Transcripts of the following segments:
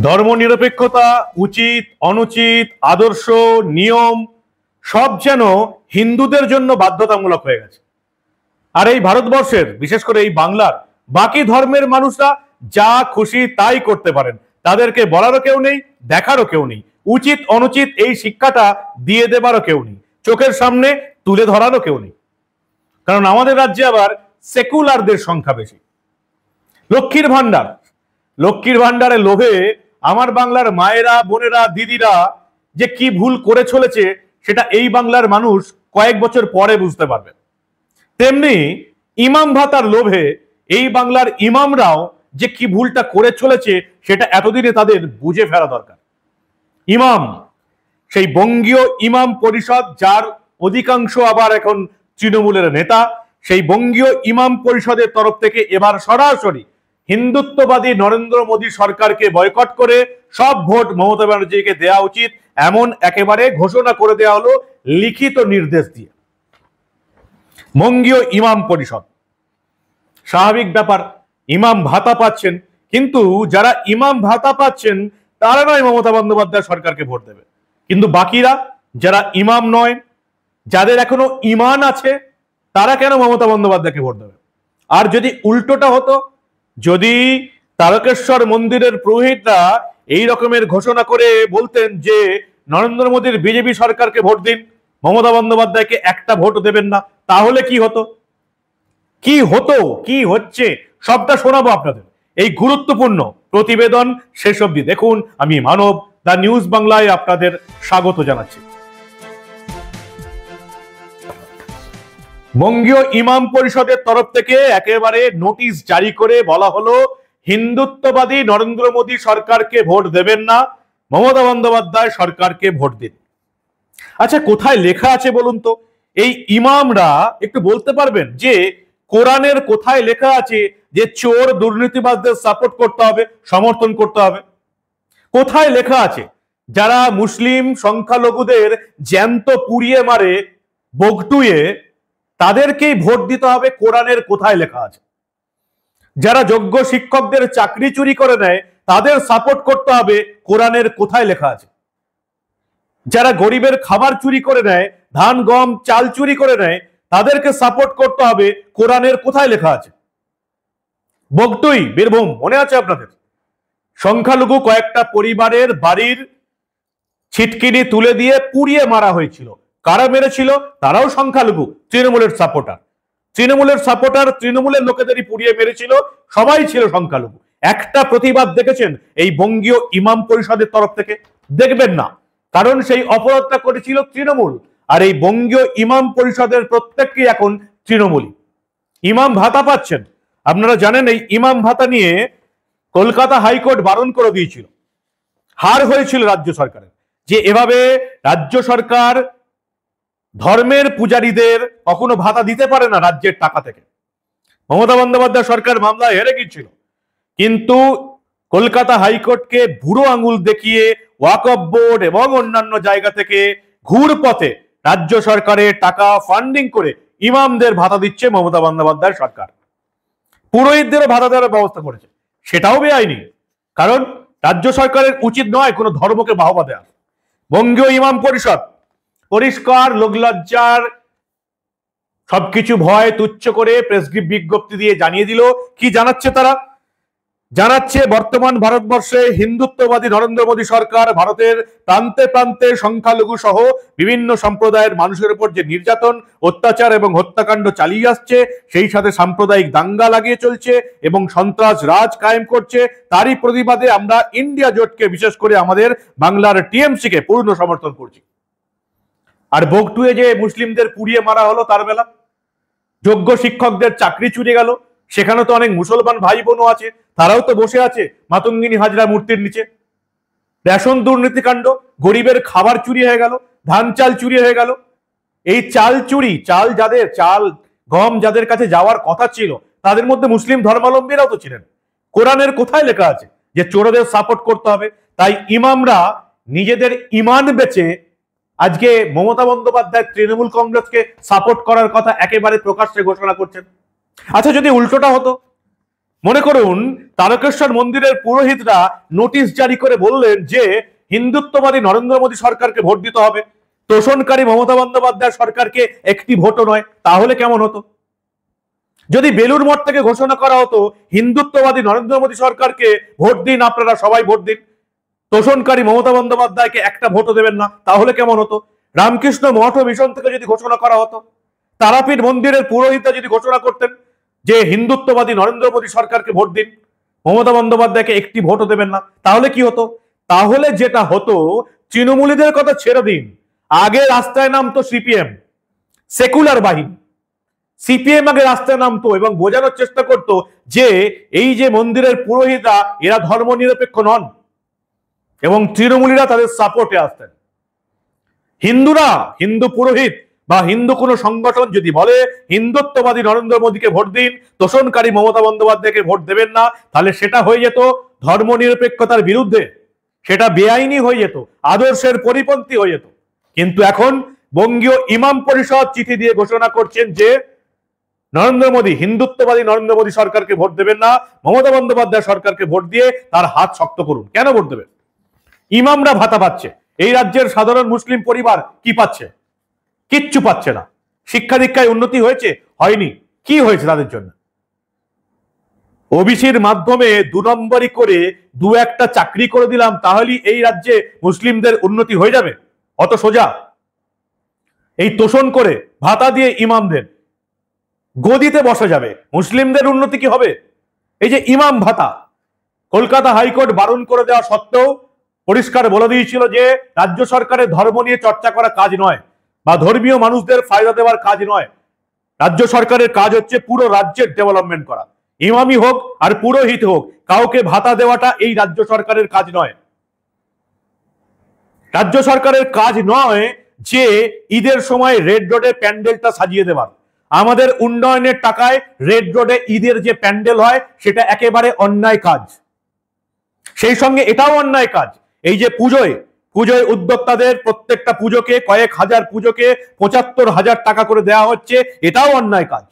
ধর্মনিরপেক্ষতা, উচিত অনুচিত, আদর্শ, নিয়ম সব যেন হিন্দুদের জন্য বাধ্যতামূলক হয়ে গেছে। আর এই ভারতবর্ষের, বিশেষ করে এই বাংলার বাকি ধর্মের মানুষরা যা খুশি তাই করতে পারেন, তাদেরকে বলারও কেউ নেই, দেখারও কেউ নেই। উচিত অনুচিত এই শিক্ষাটা দিয়ে দেবারও কেউ নেই, চোখের সামনে তুলে ধরারও কেউ নেই। কারণ আমাদের রাজ্যে আবার সেকুলারদের সংখ্যা বেশি। লক্ষ্মীর ভান্ডারের লোভে আমার বাংলার মায়েরা, বোনেরা, দিদিরা যে কি ভুল করে চলেছে সেটা এই বাংলার মানুষ কয়েক বছর পরে বুঝতে পারবে। তেমনি ইমাম ভাতার লোভে এই বাংলার ইমামরাও যে কি ভুলটা করে চলেছে সেটা এতদিনে তাদের বুঝে ফেলা দরকার। ইমাম, সেই বঙ্গীয় ইমাম পরিষদ, যার অধিকাংশ আবার এখন তৃণমূলের নেতা, সেই বঙ্গীয় ইমাম পরিষদের তরফ থেকে এবার সরাসরি হিন্দুত্ববাদী নরেন্দ্র মোদী সরকারকে বয়কট করে সব ভোট মমতা ব্যানার্জিকে দেওয়া উচিত, এমন একেবারে ঘোষণা করে দেওয়া হলো লিখিত নির্দেশ দিয়ে। বঙ্গীয় ইমাম পরিষদ, স্বাভাবিক ব্যাপার, ইমাম ভাতা পাচ্ছেন, কিন্তু যারা ইমাম ভাতা পাচ্ছেন তারা নয় মমতা বন্দ্যোপাধ্যায় সরকারকে ভোট দেবে, কিন্তু বাকিরা যারা ইমাম নয়, যাদের এখনো ইমান আছে, তারা কেন মমতা বন্দ্যোপাধ্যায়কে ভোট দেবে? আর যদি উল্টোটা হতো, যদি তারকেশ্বর মন্দিরের পুরোহিতরা এই রকমের ঘোষণা করে বলতেন যে নরেন্দ্র মোদীর বিজেপি সরকারকে ভোট দিন, মমতা বন্দ্যোপাধ্যায়কে একটা ভোট দেবেন না, তাহলে কি হতো, কি হচ্ছে সবটা শোনাবো আপনাদের। এই গুরুত্বপূর্ণ প্রতিবেদন শেষ অবধি দেখুন। আমি মানব, দা নিউজ বাংলায় আপনাদের স্বাগত জানাচ্ছি। বঙ্গীয় ইমাম পরিষদের তরফ থেকে একেবারে নোটিশ জারি করে বলা হলো, হিন্দুত্ববাদী নরেন্দ্র মোদী সরকারকে ভোট দেবেন না, মমতা বন্দ্যোপাধ্যায় সরকারকে ভোট দিন। আচ্ছা, কোথায় লেখা আছে বলুন তো? এই ইমামরা একটু বলতে পারবেন যে কোরআনের কোথায় লেখা আছে যে চোর দুর্নীতিবাজদের সাপোর্ট করতে হবে, সমর্থন করতে হবে? কোথায় লেখা আছে যারা মুসলিম সংখ্যালঘুদের জ্যান্ত পুড়িয়ে মারে, বগটুয়ে, তাদেরকেই ভোট দিতে হবে? কোরআনের কোথায় লেখা আছে? যারা যোগ্য শিক্ষকদের চাকরি চুরি করে নেয় তাদের সাপোর্ট করতে হবে, কোরআনের কোথায় লেখা আছে? যারা গরিবের খাবার চুরি করে নেয়, ধান গম চাল চুরি করে নেয়, তাদেরকে সাপোর্ট করতে হবে, কোরআনের কোথায় লেখা আছে? বগটুই, বীরভূম, মনে আছে আপনাদের? সংখ্যালঘু কয়েকটা পরিবারের বাড়ির ছিটকিনি তুলে দিয়ে পুড়িয়ে মারা হয়েছিল। কারা মেরেছিল? তারাও সংখ্যালঘু, তৃণমূলের সাপোর্টার। তৃণমূলের লোকেদেরই পুড়িয়ে মেরেছিল, সবাই ছিল সংখ্যালঘু। একটা প্রতিবাদ দেখেছেন এই বঙ্গীয় ইমাম পরিষদের তরফ থেকে? দেখবেন না, কারণ সেই অপরাধটা করেছিল তৃণমূল। আর এই বঙ্গীয় ইমাম পরিষদের প্রত্যেককে এখন তৃণমূলী। ইমাম ভাতা পাচ্ছেন, আপনারা জানেন এই ইমাম ভাতা নিয়ে কলকাতা হাইকোর্ট বারণ করে দিয়েছিল, হার হয়েছিল রাজ্য সরকারের, যে এভাবে রাজ্য সরকার ধর্মের পূজারীদের কখনো ভাতা দিতে পারে না রাজ্যের টাকা থেকে। মমতা বন্দ্যোপাধ্যায় সরকার মামলায় হেরে গিয়েছিল, কিন্তু কলকাতা হাইকোর্টকে বুড়ো আঙুল দেখিয়ে ওয়াকফ বোর্ড এবং অন্যান্য জায়গা থেকে ঘুরপথে রাজ্য সরকারের টাকা ফান্ডিং করে ইমামদের ভাতা দিচ্ছে মমতা বন্দ্যোপাধ্যায় সরকার। পুরোহিতদেরও ভাতা দেওয়ার ব্যবস্থা করেছে, সেটাও বেআইনি, কারণ রাজ্য সরকারের উচিত নয় কোনো ধর্মকে বাহবা দেওয়া। বঙ্গীয় ইমাম পরিষদ পরিষ্কার লোকলজ্জার সবকিছু ভয় তুচ্ছ করে প্রেস বিজ্ঞপ্তি দিয়ে জানিয়ে দিল। কি জানাচ্ছে তারা? জানাচ্ছে বর্তমান ভারতবর্ষে হিন্দুত্ববাদী নরেন্দ্র মোদী সরকার ভারতের প্রান্তে প্রান্তে সংখ্যালঘু সহ বিভিন্ন সম্প্রদায়ের মানুষের উপর যে নির্যাতন, অত্যাচার এবং হত্যাকাণ্ড চালিয়ে আসছে, সেই সাথে সাম্প্রদায়িক দাঙ্গা লাগিয়ে চলছে এবং সন্ত্রাস রাজ কায়েম করছে। তারই প্রতিবাদে আমরা ইন্ডিয়া জোটকে, বিশেষ করে আমাদের বাংলার টিএমসি কে পূর্ণ সমর্থন করছি। আর বগটুয়ে যে মুসলিমদের পুড়িয়ে মারা হলো, তার বেলা যোগ্য শিক্ষকদের চাকরি চুরি গেল, সেখানে তো অনেক মুসলমান ভাই বোনও আছে, তারাও তো বসে আছে মাতঙ্গিনী হাজরা মূর্তির নিচে। রেশন দুর্নীতিকাণ্ড, গরিবের খাবার চুরি হয়ে গেল, ধান চাল চুরি হয়ে গেল। এই চাল চুরি, চাল গম যাদের কাছে যাওয়ার কথা ছিল, তাদের মধ্যে মুসলিম ধর্মাবলম্বীরাও তো ছিলেন। কোরআনের কোথায় লেখা আছে যে চোরদের সাপোর্ট করতে হবে? তাই ইমামরা নিজেদের ইমান বেচে আজকে মমতা বন্দ্যোপাধ্যায় তৃণমূল কংগ্রেসকে সাপোর্ট করার কথা একেবারে প্রকাশ্যে ঘোষণা করছেন। আচ্ছা, যদি উল্টোটা হতো, মনে করুন তারকেশ্বর মন্দিরের পুরোহিতরা নোটিশ জারি করে বললেন যে হিন্দুত্ববাদী নরেন্দ্র মোদী সরকারকে ভোট দিতে হবে, তোষণকারী মমতা বন্দ্যোপাধ্যায় সরকারকে একটি ভোটও নয়। তাহলে কেমন হতো? যদি বেলুর মঠ থেকে ঘোষণা করা হতো হিন্দুত্ববাদী নরেন্দ্র মোদী সরকারকে ভোট দিন, আপনারা সবাই ভোট দিন, তোষণকারী মমতা বন্দ্যোপাধ্যায়কে একটা ভোটও দেবেন না, তাহলে কেমন হতো? রামকৃষ্ণ মঠ ও মিশন থেকে যদি ঘোষণা করা হতো, তারাপীঠ মন্দিরের পুরোহিতরা যদি ঘোষণা করতেন যে হিন্দুত্ববাদী নরেন্দ্র মোদী সরকারকে ভোট দিন, মমতা বন্দ্যোপাধ্যায়কে একটি ভোটও দেবেন না, তাহলে কি হতো? তাহলে যেটা হতো, তৃণমূলীদের কথা ছেড়ে দিন, আগে রাস্তায় নামতো সিপিএম, সেকুলার বাহিনী, সিপিএম আগে রাস্তায় নামতো এবং বোঝানোর চেষ্টা করতো যে এই যে মন্দিরের পুরোহিতরা এরা ধর্মনিরপেক্ষ নন, এবং তৃণমূলীরা তাদের সাপোর্টে আসতেন। হিন্দুরা, হিন্দু পুরোহিত বা হিন্দু কোনো সংগঠন যদি বলে হিন্দুত্ববাদী নরেন্দ্র মোদীকে ভোট দিন, তোষণকারী মমতা বন্দ্যোপাধ্যায়কে ভোট দেবেন না, তাহলে সেটা হয়ে যেত ধর্মনিরপেক্ষতার বিরুদ্ধে, সেটা বেআইনি হয়ে যেত, আদর্শের পরিপন্থী হয়ে যেত। কিন্তু এখন বঙ্গীয় ইমাম পরিষদ চিঠি দিয়ে ঘোষণা করছেন যে নরেন্দ্র মোদী, হিন্দুত্ববাদী নরেন্দ্র মোদী সরকারকে ভোট দেবেন না, মমতা বন্দ্যোপাধ্যায় সরকারকে ভোট দিয়ে তার হাত শক্ত করুন। কেন ভোট দেবেন? ইমামরা ভাতা পাচ্ছে, এই রাজ্যের সাধারণ মুসলিম পরিবার কি পাচ্ছে? কিচ্ছু পাচ্ছে না। শিক্ষা দীক্ষায় উন্নতি হয়েছে? হয়নি। কি হয়েছে তাদের জন্য? ওবিসির মাধ্যমে 2 নম্বরই করে 2-1টা চাকরি করে দিলাম, তাহলেই এই রাজ্যে মুসলিমদের উন্নতি হয়ে যাবে? অত সোজা? এই তোষণ করে ভাতা দিয়ে ইমামদের গদিতে বসা যাবে, মুসলিমদের উন্নতি কি হবে? এই যে ইমাম ভাতা, কলকাতা হাইকোর্ট বারণ করে দেওয়া সত্ত্বেও পরিষ্কার বলে দিয়েছিল যে রাজ্য সরকারের ধর্ম নিয়ে চর্চা করা কাজ নয়, বা ধর্মীয় মানুষদের ফায়দা দেওয়ার কাজ নয়। রাজ্য সরকারের কাজ হচ্ছে পুরো রাজ্যের ডেভেলপমেন্ট করা। ইমামি হোক আর পুরোহিত হোক, কাউকে ভাতা দেওয়াটা এই রাজ্য সরকারের কাজ নয়। রাজ্য সরকারের কাজ নয় যে ঈদের সময় রেড রোডে প্যান্ডেলটা সাজিয়ে দেওয়ার। আমাদের উন্নয়নের টাকায় রেড রোডে ঈদের যে প্যান্ডেল হয় সেটা একেবারে অন্যায় কাজ। সেই সঙ্গে এটাও অন্যায় কাজ, এই যে পুজোয় উদ্যোক্তাদের প্রত্যেকটা পুজোকে, কয়েক হাজার পুজোকে 75,000 টাকা করে দেওয়া হচ্ছে, এটাও অন্যায় কাজ।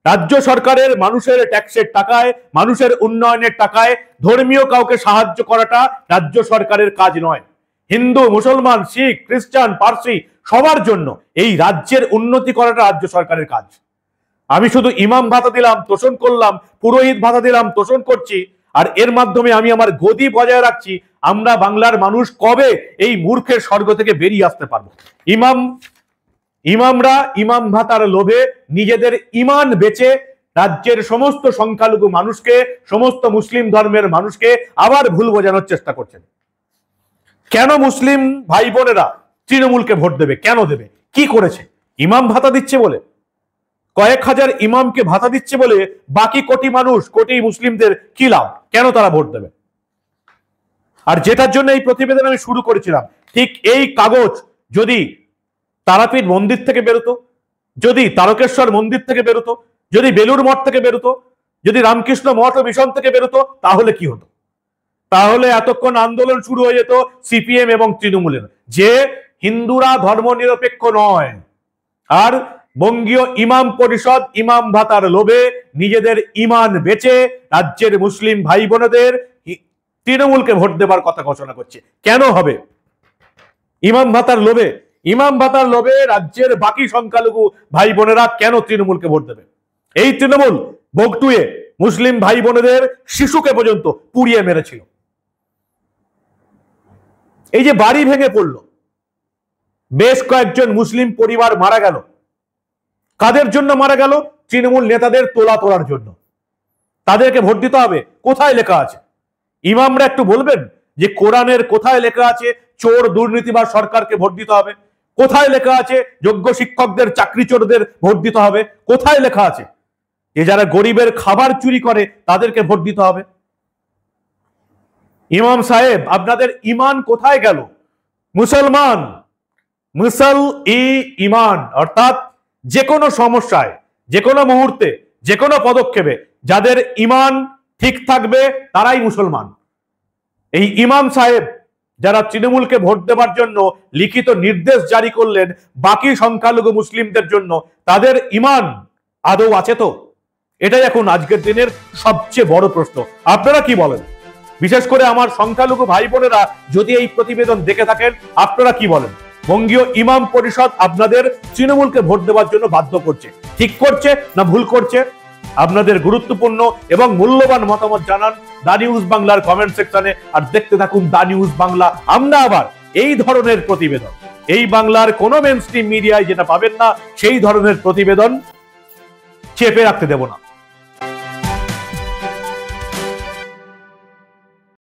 রাজ্য সরকারের মানুষের ট্যাক্সের টাকায়, মানুষের উন্নয়নের টাকায় ধর্মীয় কাউকে সাহায্য করাটা রাজ্য সরকারের কাজ নয়। হিন্দু, মুসলমান, শিখ, খ্রিস্টান, পার্সি সবার জন্য এই রাজ্যের উন্নতি করাটা রাজ্য সরকারের কাজ। আমি শুধু ইমাম ভাতা দিলাম, তোষণ করলাম, পুরোহিত ভাতা দিলাম, তোষণ করছি, আর এর মাধ্যমে আমি আমার গদি বজায় রাখছি। আমরা বাংলার মানুষ কবে এই মূর্খের স্বর্গ থেকে বেরিয়ে আসতে পারবো? ইমামরা ইমাম ভাতার লোভে নিজেদের ইমান বেচে রাজ্যের সমস্ত সংখ্যালঘু মানুষকে, সমস্ত মুসলিম ধর্মের মানুষকে আবার ভুল বোঝানোর চেষ্টা করছেন। কেন মুসলিম ভাই বোনেরা তৃণমূলকে ভোট দেবে? কেন দেবে? কি করেছে? ইমাম ভাতা দিচ্ছে বলে, কয়েক হাজার ইমামকে ভাতা দিচ্ছে বলে বাকি কোটি মানুষ, কোটি মুসলিমদের কি লাভ? কেন তারা ভোট দেবে? আর যেটার জন্য এই প্রতিবেদন আমি শুরু করেছিলাম, ঠিক এই কাগজ যদি তারাপীঠ মন্দির থেকে বেরোতো, যদি তারকেশ্বর মন্দির থেকে বেরোতো, যদি বেলুর মঠ থেকে বেরোতো, যদি রামকৃষ্ণ মঠ ও মিশন থেকে বেরোতো, তাহলে কি হতো? তাহলে এতক্ষণ আন্দোলন শুরু হয়ে যেত সিপিএম এবং তৃণমূলের, যে হিন্দুরা ধর্মনিরপেক্ষ নয়, আর বঙ্গীয় ইমাম পরিষদ ইমাম ভাতার লোভে নিজেদের ইমান বেচে রাজ্যের মুসলিম ভাই বোনেদের তৃণমূলকে ভোট দেবার কথা ঘোষণা করছে। কেন হবে? ইমাম ভাতার লোভে। ইমাম ভাতার লোভে রাজ্যের বাকি সংখ্যালঘু ভাই বোনেরা কেন তৃণমূলকে ভোট দেবে? এই তৃণমূল বগটুয়ে মুসলিম ভাই বোনেদের শিশুকে পর্যন্ত পুড়িয়ে মেরেছিল। এই যে বাড়ি ভেঙে পড়লো, বেশ কয়েকজন মুসলিম পরিবার মারা গেল, কাদের জন্য মারা গেল? তৃণমূল নেতাদের তোলা তোলার জন্য। তাদেরকে ভোট দিতে হবে? কোথায় লেখা আছে? ইমামরা একটু বলবেন যে কোরআনের কোথায় লেখা আছে চোর দুর্নীতিবাজ সরকারকে ভোট দিতে হবে? কোথায় লেখা আছে যোগ্য শিক্ষকদের, চাকরি চোরদের ভোট দিতে হবে? কোথায় লেখা আছে যে যারা গরিবের খাবার চুরি করে তাদেরকে ভোট দিতে হবে? ইমাম সাহেব, আপনাদের ইমান কোথায় গেল? মুসলমান, মুসল ই ইমান, অর্থাৎ যে কোনো সমস্যায়, যে কোনো মুহূর্তে, যে কোনো পদক্ষেপে যাদের ইমান ঠিক থাকবে তারাই মুসলমান। এই ইমাম সাহেব যারা তৃণমূলকে ভোট দেবার জন্য লিখিত নির্দেশ জারি করলেন বাকি সংখ্যালঘু মুসলিমদের জন্য, তাদের ইমান আদৌ আছে তো? এটাই এখন আজকের দিনের সবচেয়ে বড় প্রশ্ন। আপনারা কি বলেন? বিশেষ করে আমার সংখ্যালঘু ভাই বোনেরা যদি এই প্রতিবেদন দেখে থাকেন, আপনারা কি বলেন? বঙ্গীয় ইমাম পরিষদ আপনাদের তৃণমূলকে ভোট দেওয়ার জন্য বাধ্য করছে, ঠিক করছে না ভুল করছে? আপনাদের গুরুত্বপূর্ণ এবং মূল্যবান মতামত জানান দা নিউজ বাংলার কমেন্ট সেকশনে। আর দেখতে থাকুন দা নিউজ বাংলা। আমরা আবার এই ধরনের প্রতিবেদন, এই বাংলার কোন মেইনস্ট্রিম মিডিয়ায় যেটা পাবেন না, সেই ধরনের প্রতিবেদন চেপে রাখতে দেব না।